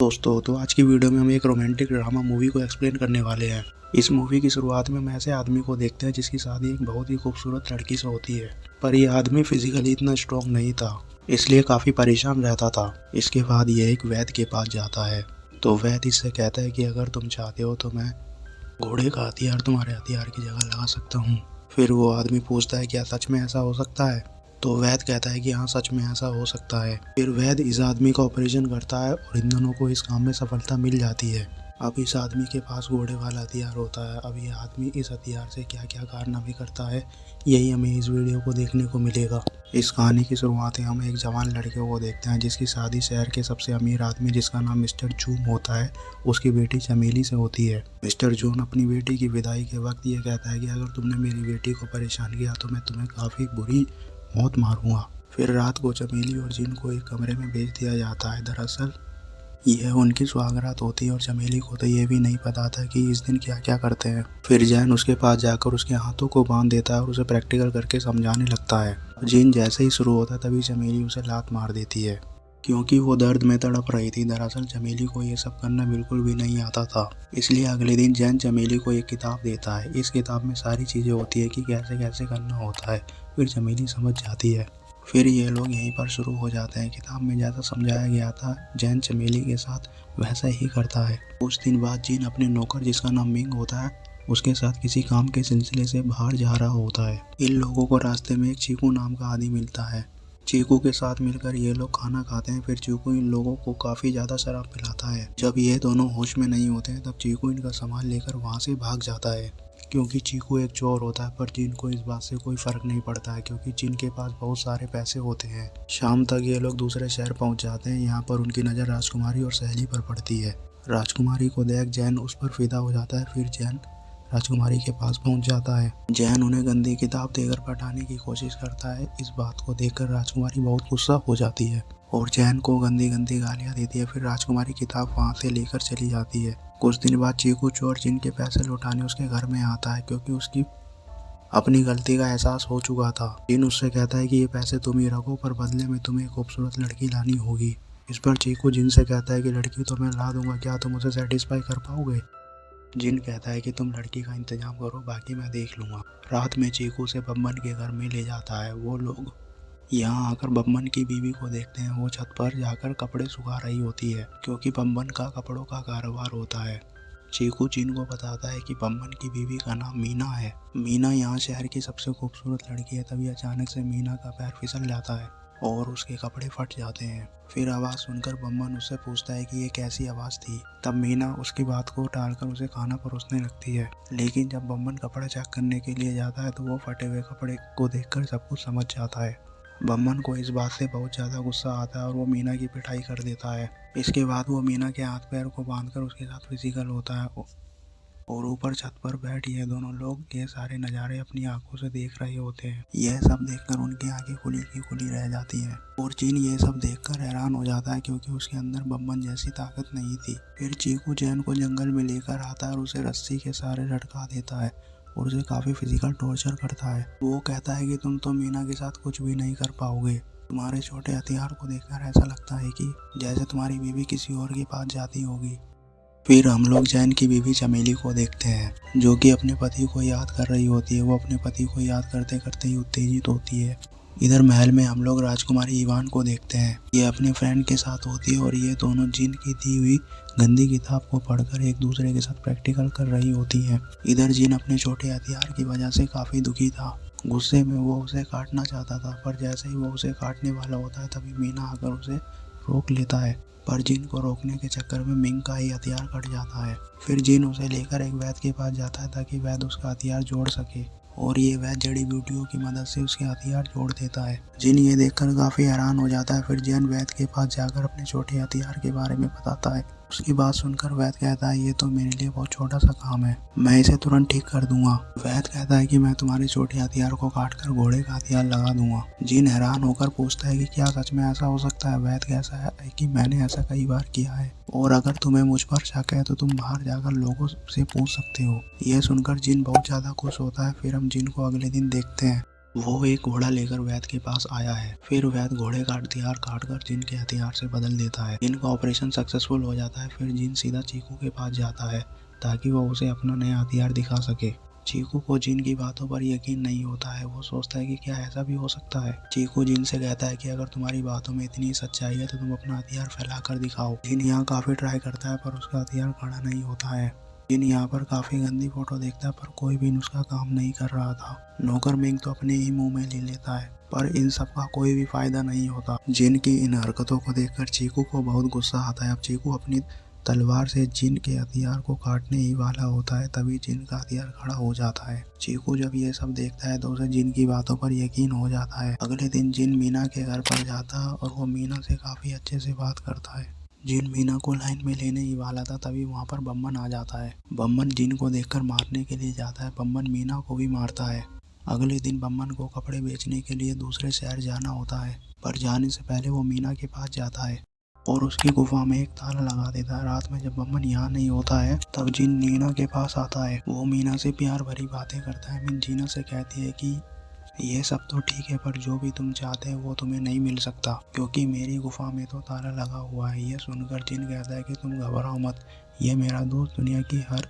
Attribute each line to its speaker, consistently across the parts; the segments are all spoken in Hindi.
Speaker 1: दोस्तों तो आज की वीडियो में हम एक रोमांटिक ड्रामा मूवी को एक्सप्लेन करने वाले हैं। इस मूवी की शुरुआत में हम ऐसे आदमी को देखते हैं जिसकी शादी एक बहुत ही खूबसूरत लड़की से होती है, पर यह आदमी फिजिकली इतना स्ट्रॉन्ग नहीं था, इसलिए काफी परेशान रहता था। इसके बाद यह एक वैद्य के पास जाता है, तो वैद्य इससे कहता है कि अगर तुम चाहते हो तो मैं घोड़े का हथियार तुम्हारे हथियार की जगह लगा सकता हूँ। फिर वो आदमी पूछता है क्या सच में ऐसा हो सकता है, तो वैद्य कहता है कि हाँ सच में ऐसा हो सकता है। फिर वैद्य इस आदमी का ऑपरेशन करता है और इन दोनों को इस काम में सफलता मिल जाती है। अब इस आदमी के पास घोड़े वाला हथियार होता है। अब ये आदमी इस हथियार से क्या क्या कारनामे करता है, यही हमें इस वीडियो को देखने को मिलेगा। इस कहानी की शुरुआत है हम एक जवान लड़के को देखते हैं जिसकी शादी शहर के सबसे अमीर आदमी जिसका नाम मिस्टर जून होता है, उसकी बेटी चमेली से होती है। मिस्टर जून अपनी बेटी की विदाई के वक्त ये कहता है कि अगर तुमने मेरी बेटी को परेशान किया तो मैं तुम्हें काफ़ी बुरी मौत मारूंगा। फिर रात को चमेली और जिन को एक कमरे में भेज दिया जाता है। दरअसल यह उनकी सुहागरात होती है और चमेली को तो ये भी नहीं पता था कि इस दिन क्या क्या करते हैं। फिर जैन उसके पास जाकर उसके हाथों को बांध देता है और उसे प्रैक्टिकल करके समझाने लगता है। जिन जैसे ही शुरू होता है तभी चमेली उसे लात मार देती है क्योंकि वो दर्द में तड़प रही थी। दरअसल चमेली को ये सब करना बिल्कुल भी नहीं आता था, इसलिए अगले दिन जैन चमेली को एक किताब देता है। इस किताब में सारी चीज़ें होती है कि कैसे कैसे करना होता है। फिर चमेली समझ जाती है। फिर ये लोग यहीं पर शुरू हो जाते हैं। किताब में जैसा समझाया गया था जैन चमेली के साथ वैसा ही करता है। कुछ दिन बाद जिन अपने नौकर जिसका नाम मिंग होता है उसके साथ किसी काम के सिलसिले से बाहर जा रहा होता है। इन लोगों को रास्ते में एक चीकू नाम का आदमी मिलता है। चीकू के साथ मिलकर ये लोग खाना खाते हैं। फिर चीकू इन लोगों को काफ़ी ज़्यादा शराब पिलाता है। जब ये दोनों होश में नहीं होते हैं तब चीकू इनका सामान लेकर वहाँ से भाग जाता है क्योंकि चीकू एक चोर होता है। पर जिन को इस बात से कोई फ़र्क नहीं पड़ता है क्योंकि जिन के पास बहुत सारे पैसे होते हैं। शाम तक ये लोग दूसरे शहर पहुँच जाते हैं। यहाँ पर उनकी नज़र राजकुमारी और सहेली पर पड़ती है। राजकुमारी को देख जैन उस पर फिदा हो जाता है। फिर जैन राजकुमारी के पास पहुंच जाता है। जैन उन्हें गंदी किताब देकर पटाने की कोशिश करता है। इस बात को देखकर राजकुमारी बहुत गुस्सा हो जाती है और जैन को गंदी गंदी गालियां देती है। फिर राजकुमारी किताब वहां से लेकर चली जाती है। कुछ दिन बाद चीकू चोर जिन के पैसे लौटाने उसके घर में आता है क्योंकि उसकी अपनी गलती का एहसास हो चुका था। जिन उससे कहता है कि ये पैसे तुम ही रखो, पर बदले में तुम्हें एक खूबसूरत लड़की लानी होगी। इस पर चीकू जिन से कहता है कि लड़की तो मैं ला दूंगा, क्या तुम उसे सेटिस्फाई कर पाओगे। जिन कहता है कि तुम लड़की का इंतजाम करो, बाकी मैं देख लूँगा। रात में चीकू से बब्बन के घर में ले जाता है। वो लोग यहाँ आकर बब्बन की बीवी को देखते हैं। वो छत पर जाकर कपड़े सुखा रही होती है क्योंकि बब्बन का कपड़ों का कारोबार होता है। चीकू जिन को बताता है कि बब्बन की बीवी का नाम मीना है। मीना यहाँ शहर की सबसे खूबसूरत लड़की है। तभी अचानक से मीना का पैर फिसल जाता है और उसके कपड़े फट जाते हैं। फिर आवाज़ सुनकर बब्बन उससे पूछता है कि ये कैसी आवाज़ थी। तब मीना उसकी बात को टालकर उसे खाना परोसने लगती है। लेकिन जब बब्बन कपड़ा चेक करने के लिए जाता है तो वो फटे हुए कपड़े को देखकर सब कुछ समझ जाता है। बब्बन को इस बात से बहुत ज़्यादा गुस्सा आता है और वो मीना की पिटाई कर देता है। इसके बाद वो मीना के हाथ पैर को बांधकर उसके साथ फिजिकल होता है और ऊपर छत पर बैठ ये दोनों लोग ये सारे नज़ारे अपनी आंखों से देख रहे होते हैं। यह सब देखकर उनकी आंखें खुली की खुली रह जाती हैं और जिन ये सब देखकर हैरान हो जाता है क्योंकि उसके अंदर बब्बन जैसी ताकत नहीं थी। फिर चीकू जैन को जंगल में लेकर आता है और उसे रस्सी के सहारे लटका देता है और उसे काफ़ी फिजिकल टॉर्चर करता है। वो कहता है कि तुम तो मीना के साथ कुछ भी नहीं कर पाओगे। तुम्हारे छोटे हथियार को देखकर ऐसा लगता है कि जैसे तुम्हारी बीवी किसी और के पास जाती होगी। फिर हम लोग जैन की बीवी चमेली को देखते हैं जो कि अपने पति को याद कर रही होती है। वो अपने पति को याद करते करते ही उत्तेजित होती है। इधर महल में हम लोग राजकुमारी इवान को देखते हैं। ये अपने फ्रेंड के साथ होती है और ये दोनों जिन की दी हुई गंदी किताब को पढ़कर एक दूसरे के साथ प्रैक्टिकल कर रही होती हैं। इधर जिन अपने छोटे हथियार की वजह से काफ़ी दुखी था। गुस्से में वो उसे काटना चाहता था, पर जैसे ही वो उसे काटने वाला होता है तभी मीना आकर उसे रोक लेता है। पर जिन को रोकने के चक्कर में मिंग का ही हथियार कट जाता है। फिर जिन उसे लेकर एक वैद्य के पास जाता है ताकि वैद्य उसका हथियार जोड़ सके और ये वैद्य जड़ी बूटियों की मदद से उसके हथियार जोड़ देता है। जिन ये देखकर काफ़ी हैरान हो जाता है। फिर जैन वैद्य के पास जाकर अपने छोटे हथियार के बारे में बताता है। उसकी बात सुनकर वैद्य कहता है ये तो मेरे लिए बहुत छोटा सा काम है, मैं इसे तुरंत ठीक कर दूंगा। वैद्य कहता है कि मैं तुम्हारे छोटे हथियार को काटकर घोड़े का हथियार लगा दूंगा। जिन हैरान होकर पूछता है कि क्या सच में ऐसा हो सकता है। वैद्य कहता है कि मैंने ऐसा कई बार किया है और अगर तुम्हें मुझ पर शक है तो तुम बाहर जाकर लोगों से पूछ सकते हो। यह सुनकर जिन बहुत ज़्यादा खुश होता है। फिर हम जिन को अगले दिन देखते हैं वो एक घोड़ा लेकर वैद के पास आया है। फिर वैद घोड़े का हथियार काटकर जिन के हथियार से बदल देता है। जिन का ऑपरेशन सक्सेसफुल हो जाता है। फिर जिन सीधा चीकू के पास जाता है ताकि वो उसे अपना नया हथियार दिखा सके। चीकू को जिन की बातों पर यकीन नहीं होता है। वो सोचता है कि क्या ऐसा भी हो सकता है। चीकू जिन से कहता है कि अगर तुम्हारी बातों में इतनी सच्चाई है तो तुम अपना हथियार फैला कर दिखाओ। जिन यहाँ काफी ट्राई करता है पर उसका हथियार खड़ा नहीं होता है। जिन यहाँ पर काफी गंदी फोटो देखता है पर कोई भी नुस्खा काम नहीं कर रहा था। नौकर मिंग तो अपने ही मुंह में ले लेता है पर इन सब का कोई भी फायदा नहीं होता। जिन की इन हरकतों को देखकर चीकू को बहुत गुस्सा आता है। अब चीकू अपनी तलवार से जिन के हथियार को काटने ही वाला होता है तभी जिन का हथियार खड़ा हो जाता है। चीकू जब ये सब देखता है तो उसे जिन की बातों पर यकीन हो जाता है। अगले दिन जिन मीना के घर पर जाता है और वो मीना से काफी अच्छे से बात करता है। जिन मीना को लाइन में लेने ही वाला था तभी वहाँ पर बम्बन आ जाता है। बम्बन जिन को देखकर मारने के लिए जाता है। बम्बन मीना को भी मारता है। अगले दिन बम्बन को कपड़े बेचने के लिए दूसरे शहर जाना होता है पर जाने से पहले वो मीना के पास जाता है और उसकी गुफा में एक ताला लगा देता है। रात में जब बम्बन यहाँ नहीं होता है तब जिन मीना के पास आता है। वो मीना से प्यार भरी बातें करता है। जीना से कहती है कि ये सब तो ठीक है पर जो भी तुम चाहते हो वो तुम्हें नहीं मिल सकता क्योंकि मेरी गुफा में तो ताला लगा हुआ है। ये सुनकर जिन कहता है कि तुम घबराओ मत, ये मेरा दोस्त दुनिया की हर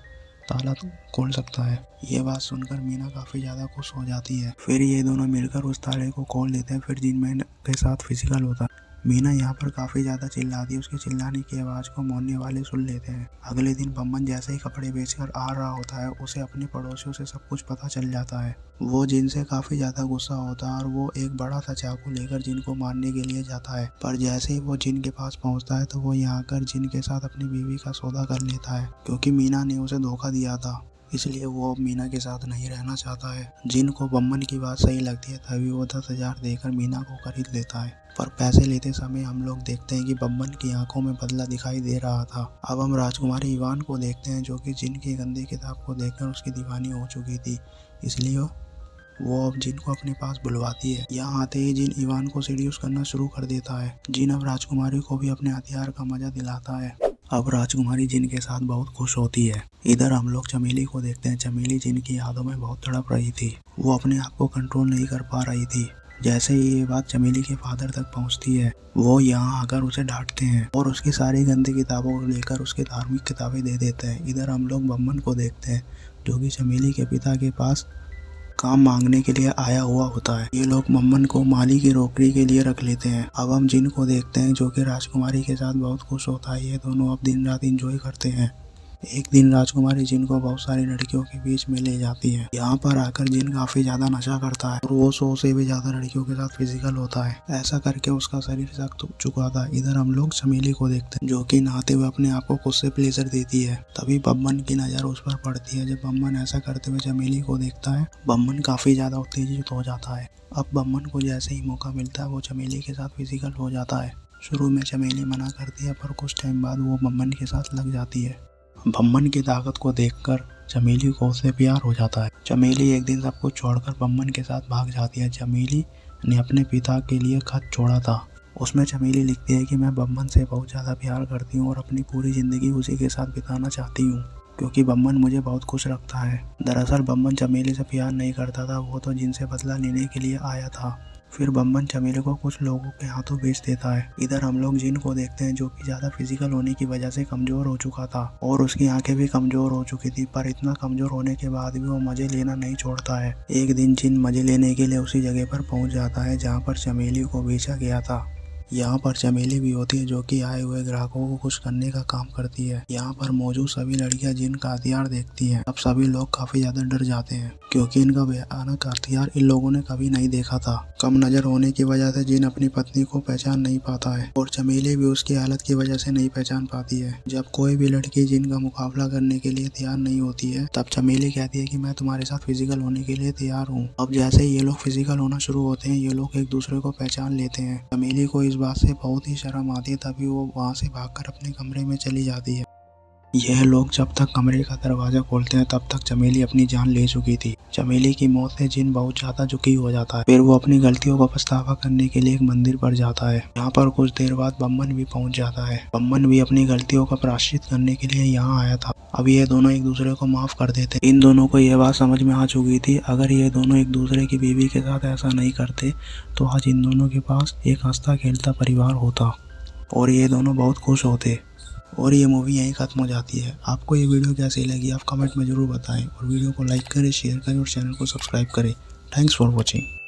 Speaker 1: ताला तो खोल सकता है। ये बात सुनकर मीना काफी ज्यादा खुश हो जाती है। फिर ये दोनों मिलकर उस ताले को खोल देते हैं। फिर जिन मैन के साथ फिजिकल होता है। मीना यहाँ पर काफी ज्यादा चिल्लाती है। उसके चिल्लाने की आवाज को मोहल्ले वाले सुन लेते हैं। अगले दिन बम्बन जैसे ही कपड़े बेचकर आ रहा होता है उसे अपने पड़ोसियों से सब कुछ पता चल जाता है। वो जिन से काफी ज्यादा गुस्सा होता है और वो एक बड़ा सा चाकू लेकर जिन को मारने के लिए जाता है। पर जैसे ही वो जिन के पास पहुंचता है तो वो यहाँ आकर जिन के साथ अपनी बीवी का सौदा कर लेता है क्योंकि मीना ने उसे धोखा दिया था इसलिए वो अब मीना के साथ नहीं रहना चाहता है। जिन को बम्बन की बात सही लगती है तभी वो 10,000 देकर मीना को खरीद लेता है। पर पैसे लेते समय हम लोग देखते हैं कि बम्बन की आंखों में बदला दिखाई दे रहा था। अब हम राजकुमारी इवान को देखते हैं जो कि जिन की गंदी किताब को देखकर उसकी दीवानी हो चुकी थी इसलिए वो अब जिन को अपने पास बुलवाती है। यहाँ आते ही जिन इवान को सीड्यूस करना शुरू कर देता है। जिन अब राजकुमारी को भी अपने हथियार का मजा दिलाता है। अब राजकुमारी जिन के साथ बहुत खुश होती है। इधर हम लोग चमेली को देखते हैं। चमेली जिन की यादों में बहुत तड़प रही थी। वो अपने आप को कंट्रोल नहीं कर पा रही थी। जैसे ही ये बात चमेली के फादर तक पहुंचती है वो यहाँ आकर उसे डांटते हैं और उसकी सारी गंदी किताबों को लेकर उसके धार्मिक किताबें दे देते हैं। इधर हम लोग बम्बन को देखते हैं जो कि चमेली के पिता के पास काम मांगने के लिए आया हुआ होता है। ये लोग बम्बन को माली की नौकरी के लिए रख लेते हैं। अब हम जिन को देखते हैं जो कि राजकुमारी के साथ बहुत खुश होता है। ये दोनों अब दिन रात एंजॉय करते हैं। एक दिन राजकुमारी जिन को बहुत सारी लड़कियों के बीच में ले जाती है। यहाँ पर आकर जिन काफी ज्यादा नशा करता है और वो 100 से भी ज्यादा लड़कियों के साथ फिजिकल होता है। ऐसा करके उसका शरीर सख्त हो चुका था। इधर हम लोग चमेली को देखते हैं जो कि नहाते हुए अपने आप को खुद से प्लेजर देती है। तभी बम्बन की नजर उस पर पड़ती है। जब बम्बन ऐसा करते हुए चमेली को देखता है बम्बन काफी ज्यादा उत्तेजित हो जाता है। अब बम्बन को जैसे ही मौका मिलता है वो चमेली के साथ फिजिकल हो जाता है। शुरू में चमेली मना करती है पर कुछ टाइम बाद वो बम्बन के साथ लग जाती है। बम्बन की ताकत को देखकर चमेली को उससे प्यार हो जाता है। चमेली एक दिन सब कुछ छोड़कर बम्बन के साथ भाग जाती है। चमेली ने अपने पिता के लिए खत छोड़ा था। उसमें चमेली लिखती है कि मैं बम्बन से बहुत ज़्यादा प्यार करती हूँ और अपनी पूरी ज़िंदगी उसी के साथ बिताना चाहती हूँ क्योंकि बम्बन मुझे बहुत खुश रखता है। दरअसल बम्बन चमेली से प्यार नहीं करता था। वो तो जिनसे बदला लेने के लिए आया था। फिर बम्बन चमेली को कुछ लोगों के हाथों बेच देता है। इधर हम लोग जिन को देखते हैं जो कि ज्यादा फिजिकल होने की वजह से कमजोर हो चुका था और उसकी आंखें भी कमजोर हो चुकी थी। पर इतना कमजोर होने के बाद भी वो मजे लेना नहीं छोड़ता है। एक दिन जिन मजे लेने के लिए उसी जगह पर पहुंच जाता है जहाँ पर चमेली को बेचा गया था। यहाँ पर चमेली भी होती है जो कि आए हुए ग्राहकों को खुश करने का काम करती है। यहाँ पर मौजूद सभी लड़कियां जिन का हथियार देखती हैं। अब सभी लोग काफी ज्यादा डर जाते हैं क्योंकि इनका भयानक हथियार इन लोगों ने कभी नहीं देखा था। कम नजर होने की वजह से जिन अपनी पत्नी को पहचान नहीं पाता है और चमेली भी उसकी हालत की वजह से नहीं पहचान पाती है। जब कोई भी लड़की जिन का मुकाबला करने के लिए तैयार नहीं होती है तब चमेली कहती है कि मैं तुम्हारे साथ फिजिकल होने के लिए तैयार हूँ। अब जैसे ये लोग फिजिकल होना शुरू होते हैं ये लोग एक दूसरे को पहचान लेते हैं। चमेली को इस बात से बहुत ही शर्म आती है तभी वो वहाँ से भागकर अपने कमरे में चली जाती है। यह लोग जब तक कमरे का दरवाजा खोलते हैं तब तक चमेली अपनी जान ले चुकी थी। चमेली की मौत से जिन बहुत ज्यादा दुखी हो जाता है। फिर वो अपनी गलतियों का पछतावा करने के लिए एक मंदिर पर जाता है। यहाँ पर कुछ देर बाद बम्बन भी पहुँच जाता है। बम्बन भी अपनी गलतियों का प्रायश्चित करने के लिए यहाँ आया था। अब ये दोनों एक दूसरे को माफ कर देते। इन दोनों को ये बात समझ में आ चुकी थी, अगर ये दोनों एक दूसरे की बीवी के साथ ऐसा नहीं करते तो आज इन दोनों के पास एक हंसता खेलता परिवार होता और ये दोनों बहुत खुश होते। और ये मूवी यहीं खत्म हो जाती है। आपको ये वीडियो कैसी लगी आप कमेंट में ज़रूर बताएं और वीडियो को लाइक करें, शेयर करें और चैनल को सब्सक्राइब करें। Thanks for watching.